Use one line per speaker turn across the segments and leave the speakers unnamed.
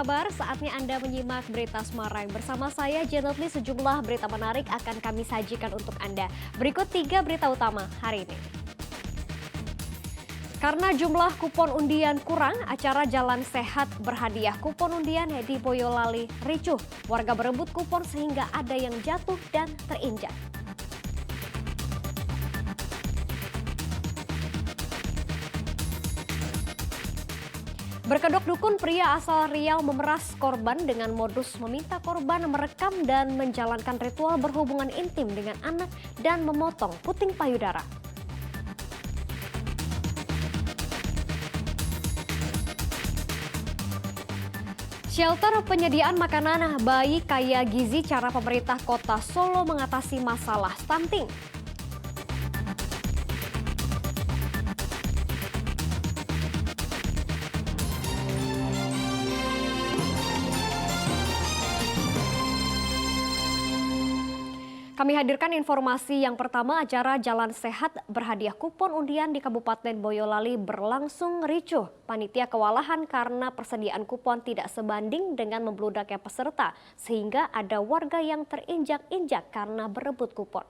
kabar? Saatnya Anda menyimak Berita Semarang. Bersama saya, Jenotli, sejumlah berita menarik akan kami sajikan untuk Anda. Berikut 3 berita utama hari ini. Karena jumlah kupon undian kurang, acara Jalan Sehat berhadiah kupon undian di Boyolali ricuh. Warga berebut kupon sehingga ada yang jatuh dan terinjak. Berkedok dukun, pria asal Riau memeras korban dengan modus meminta korban merekam dan menjalankan ritual berhubungan intim dengan anak dan memotong puting payudara. Shelter penyediaan makanan bayi kaya gizi, cara pemerintah kota Solo mengatasi masalah stunting. Kami hadirkan informasi yang pertama, acara Jalan Sehat berhadiah kupon undian di Kabupaten Boyolali berlangsung ricuh. Panitia kewalahan karena persediaan kupon tidak sebanding dengan membludaknya peserta, sehingga ada warga yang terinjak-injak karena berebut kupon.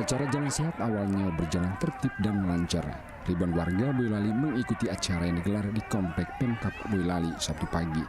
Acara Jalan Sehat awalnya berjalan tertib dan lancar. Ribuan warga Boyolali mengikuti acara yang digelar di Komplek Pemkab Boyolali Sabtu pagi.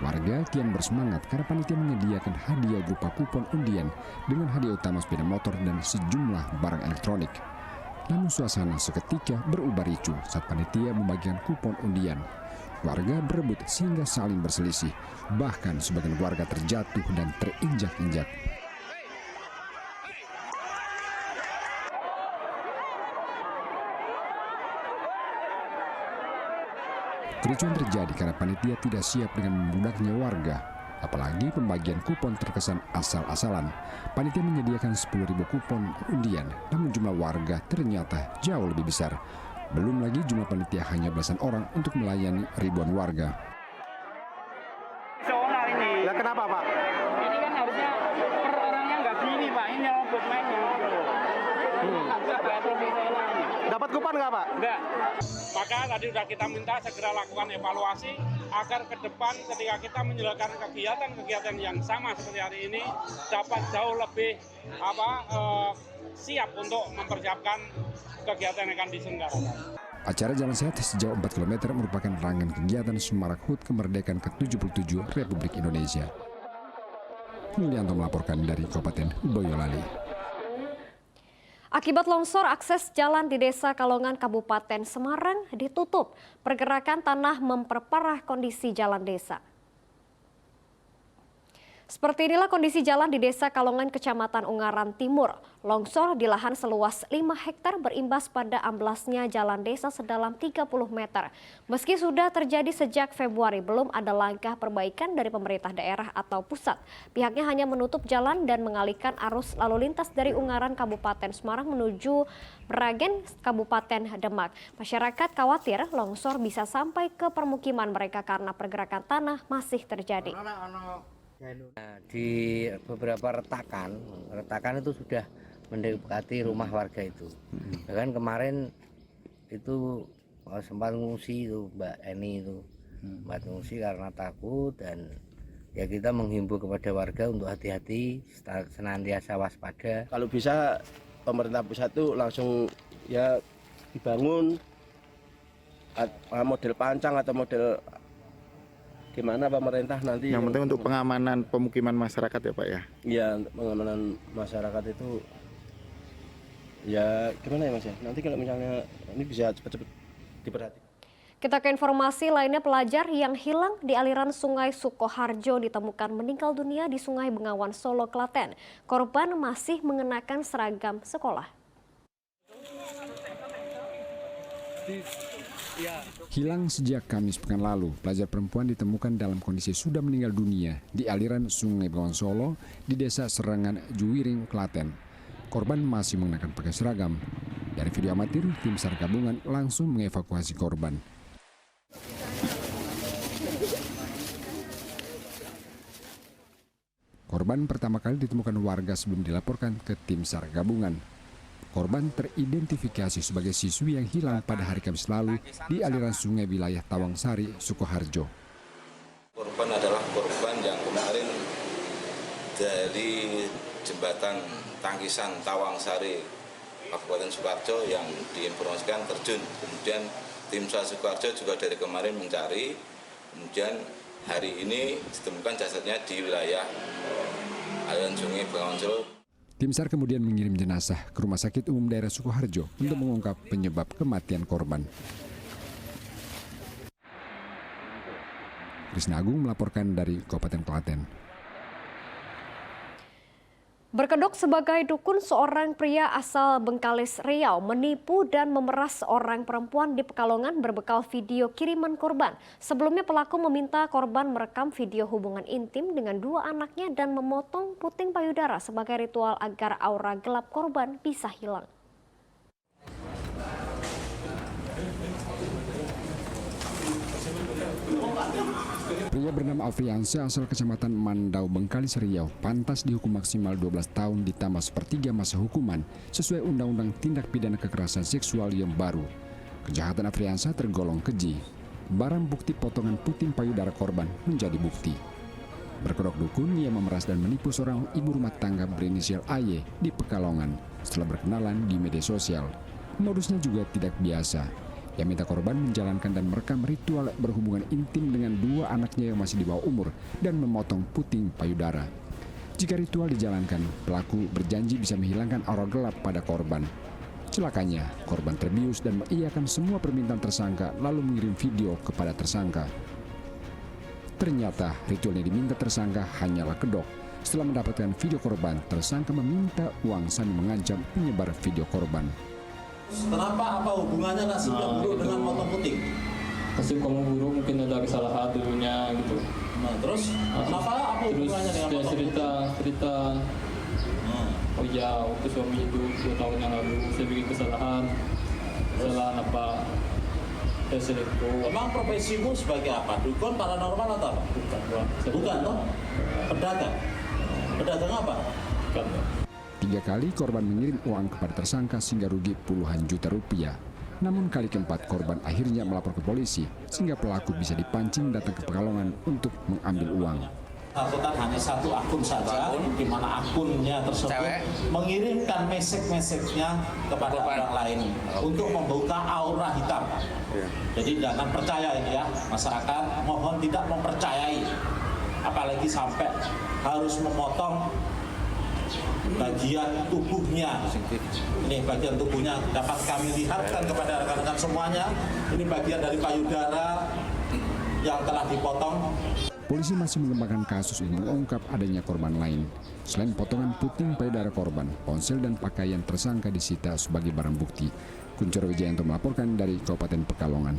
Warga kian bersemangat karena panitia menyediakan hadiah berupa kupon undian dengan hadiah utama sepeda motor dan sejumlah barang elektronik. Namun suasana seketika berubah ricuh saat panitia membagikan kupon undian. Warga berebut sehingga saling berselisih, bahkan sebagian warga terjatuh dan terinjak-injak. Kericuhan terjadi karena panitia tidak siap dengan membludaknya warga. Apalagi pembagian kupon terkesan asal-asalan. Panitia menyediakan 10.000 kupon undian, namun jumlah warga ternyata jauh lebih besar. Belum lagi jumlah panitia hanya belasan orang untuk melayani ribuan warga.
Lah kenapa, Pak?
Ini kan harusnya per orangnya nggak gini, Pak. Ini robot mainnya.
Dapat kupon nggak, Pak?
Enggak. Maka tadi sudah kita minta segera lakukan evaluasi agar ke depan ketika kita menjalankan kegiatan-kegiatan yang sama seperti hari ini dapat jauh lebih siap untuk mempersiapkan kegiatan yang akan diselenggarakan.
Acara Jalan Sehat sejauh 4 km merupakan rangkaian kegiatan Semarak HUT kemerdekaan ke-77 Republik Indonesia. Yulianto melaporkan dari Kabupaten Boyolali.
Akibat longsor, akses jalan di Desa Kalongan, Kabupaten Semarang ditutup. Pergerakan tanah memperparah kondisi jalan desa. Seperti inilah kondisi jalan di Desa Kalongan, Kecamatan Ungaran Timur. Longsor di lahan seluas 5 hektar berimbas pada amblasnya jalan desa sedalam 30 meter. Meski sudah terjadi sejak Februari, belum ada langkah perbaikan dari pemerintah daerah atau pusat. Pihaknya hanya menutup jalan dan mengalihkan arus lalu lintas dari Ungaran, Kabupaten Semarang menuju Meragen, Kabupaten Demak. Masyarakat khawatir longsor bisa sampai ke permukiman mereka karena pergerakan tanah masih terjadi.
Di beberapa retakan itu sudah mendekati rumah warga itu. Bahkan kemarin itu sempat ngungsi itu Mbak Eni itu, sempat ngungsi karena takut, dan ya kita menghimbau kepada warga untuk hati-hati, senantiasa waspada.
Kalau bisa pemerintah pusat itu langsung ya dibangun model pancang atau model gimana pemerintah nanti.
Yang penting untuk pengamanan pemukiman masyarakat ya Pak ya?
Iya, untuk pengamanan masyarakat itu ya gimana ya Mas ya? Nanti kalau misalnya ini bisa cepat-cepat diperhatikan.
Kita ke informasi lainnya, pelajar yang hilang di aliran Sungai Sukoharjo ditemukan meninggal dunia di Sungai Bengawan, Solo, Klaten. Korban masih mengenakan seragam sekolah.
Hilang sejak Kamis pekan lalu, pelajar perempuan ditemukan dalam kondisi sudah meninggal dunia di aliran Sungai Bengawan Solo di Desa Serangan Juwiring, Klaten. Korban masih mengenakan pakaian seragam. Dari video amatir, tim SAR gabungan langsung mengevakuasi korban. Korban pertama kali ditemukan warga sebelum dilaporkan ke tim SAR gabungan. Korban teridentifikasi sebagai siswi yang hilang pada hari Kamis lalu di aliran sungai wilayah Tawangsari, Sukoharjo.
Korban adalah korban yang kemarin dari jembatan Tangkisan Tawangsari, Kabupaten Sukoharjo yang diinformasikan terjun. Kemudian tim SAR Sukoharjo juga dari kemarin mencari. Kemudian hari ini ditemukan jasadnya di wilayah aliran sungai Bengawan Solo.
Tim SAR kemudian mengirim jenazah ke Rumah Sakit Umum Daerah Sukoharjo untuk mengungkap penyebab kematian korban. Krisna Agung melaporkan dari Kabupaten Klaten.
Berkedok sebagai dukun, seorang pria asal Bengkalis, Riau menipu dan memeras seorang perempuan di Pekalongan berbekal video kiriman korban. Sebelumnya pelaku meminta korban merekam video hubungan intim dengan dua anaknya dan memotong puting payudara sebagai ritual agar aura gelap korban bisa hilang.
Pria bernama Afriansyah asal Kecamatan Mandau, Bengkalis, Riau pantas dihukum maksimal 12 tahun ditambah sepertiga masa hukuman sesuai Undang-Undang Tindak Pidana Kekerasan Seksual yang baru. Kejahatan Afriansyah tergolong keji. Barang bukti potongan puting payudara korban menjadi bukti. Berkedok dukun, ia memeras dan menipu seorang ibu rumah tangga berinisial AY di Pekalongan setelah berkenalan di media sosial. Modusnya juga tidak biasa. Ia minta korban menjalankan dan merekam ritual berhubungan intim dengan dua anaknya yang masih di bawah umur dan memotong puting payudara. Jika ritual dijalankan, pelaku berjanji bisa menghilangkan aura gelap pada korban. Celakanya, korban terbius dan mengiyakan semua permintaan tersangka lalu mengirim video kepada tersangka. Ternyata ritual yang diminta tersangka hanyalah kedok. Setelah mendapatkan video korban, tersangka meminta uang sambil mengancam penyebar video korban.
Kenapa? Apa hubungannya nasi guru dengan motong puting?
Kasih kamu guru mungkin ada kesalahan dulunya gitu.
Nah, terus kenapa? Apa hubungannya dengan
dia
motong
cerita. Oh ya, waktu suami itu 2 tahun yang lalu saya bikin kesalahan. Kesalahan apa? Saya selingkuh.
Emang profesimu sebagai apa? Dukun, paranormal atau apa?
Bukan, Pak.
Bukan, toh? Pedagang. Pedagang apa?
Bukan, Pak.
3 kali korban mengirim uang kepada tersangka sehingga rugi puluhan juta rupiah. Namun kali keempat korban akhirnya melapor ke polisi sehingga pelaku bisa dipancing datang ke Pekalongan untuk mengambil uang.
Angkutan hanya satu akun saja, di mana akunnya tersebut mengirimkan mesej-mesejnya kepada orang lain untuk membuka aura hitam. Jadi jangan percaya ini ya, masyarakat mohon tidak mempercayai, apalagi sampai harus memotong bagian tubuhnya. Ini bagian tubuhnya dapat kami lihatkan kepada rekan-rekan semuanya. Ini bagian dari payudara yang telah dipotong.
Polisi masih mengembangkan kasus untuk mengungkap adanya korban lain. Selain potongan puting payudara korban, ponsel dan pakaian tersangka disita sebagai barang bukti. Kuncoro Wijayanto melaporkan dari Kabupaten Pekalongan.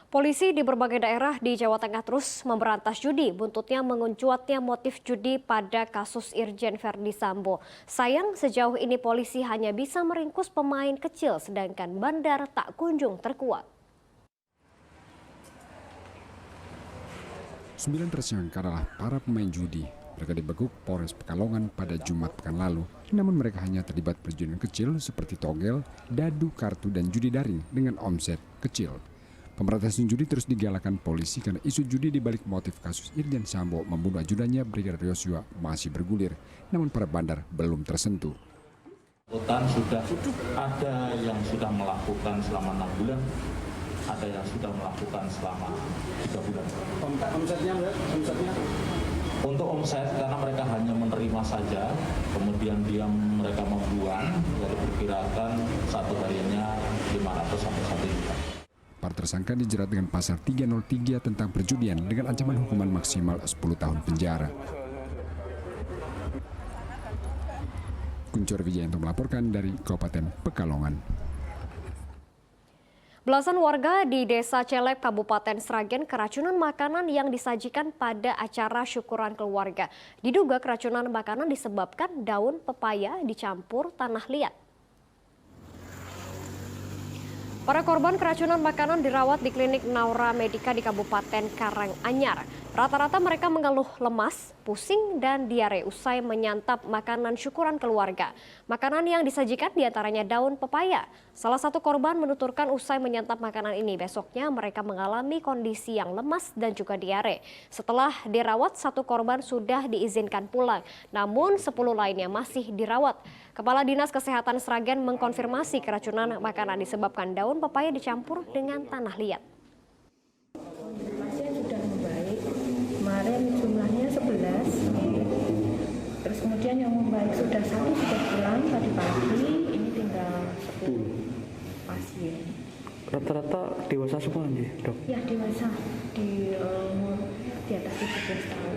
Polisi di berbagai daerah di Jawa Tengah terus memberantas judi. Buntutnya menguncuatnya motif judi pada kasus Irjen Verdi Sambo. Sayang sejauh ini polisi hanya bisa meringkus pemain kecil sedangkan bandar tak kunjung terkuat.
9 tersangka adalah para pemain judi. Mereka dibekuk Polres Pekalongan pada Jumat pekan lalu. Namun mereka hanya terlibat perjudian kecil seperti togel, dadu, kartu, dan judi daring dengan omset kecil. Pemberantasan judi terus digalakan polisi karena isu judi di balik motif kasus Irjen Sambo membunuh ajudannya Brigadir Yosua masih bergulir, namun para bandar belum tersentuh.
Hutan sudah ada yang sudah melakukan selama 6 bulan, ada yang sudah melakukan selama 3 bulan.
Omsetnya?
Untuk omset karena mereka hanya menerima saja, kemudian mereka membuang, jadi perkirakan satu harinya 500 sampai 1 juta.
Para tersangka dijerat dengan pasal 303 tentang perjudian dengan ancaman hukuman maksimal 10 tahun penjara. Kuncoro Wijayanto melaporkan dari Kabupaten Pekalongan.
Belasan warga di Desa Celep, Kabupaten Sragen keracunan makanan yang disajikan pada acara syukuran keluarga. Diduga keracunan makanan disebabkan daun pepaya dicampur tanah liat. Para korban keracunan makanan dirawat di klinik Naura Medika di Kabupaten Karanganyar. Rata-rata mereka mengeluh lemas, pusing, dan diare usai menyantap makanan syukuran keluarga. Makanan yang disajikan diantaranya daun pepaya. Salah satu korban menuturkan usai menyantap makanan ini, besoknya mereka mengalami kondisi yang lemas dan juga diare. Setelah dirawat, satu korban sudah diizinkan pulang, namun 10 lainnya masih dirawat. Kepala Dinas Kesehatan Sragen mengkonfirmasi keracunan makanan disebabkan daun pepaya dicampur dengan tanah liat.
Kemarin jumlahnya 11, terus kemudian yang membaik sudah 1 sudah pulang tadi pagi, ini tinggal 10 pasien.
Rata-rata dewasa semua nih, dok?
Ya dewasa, di umur di atas 17 tahun.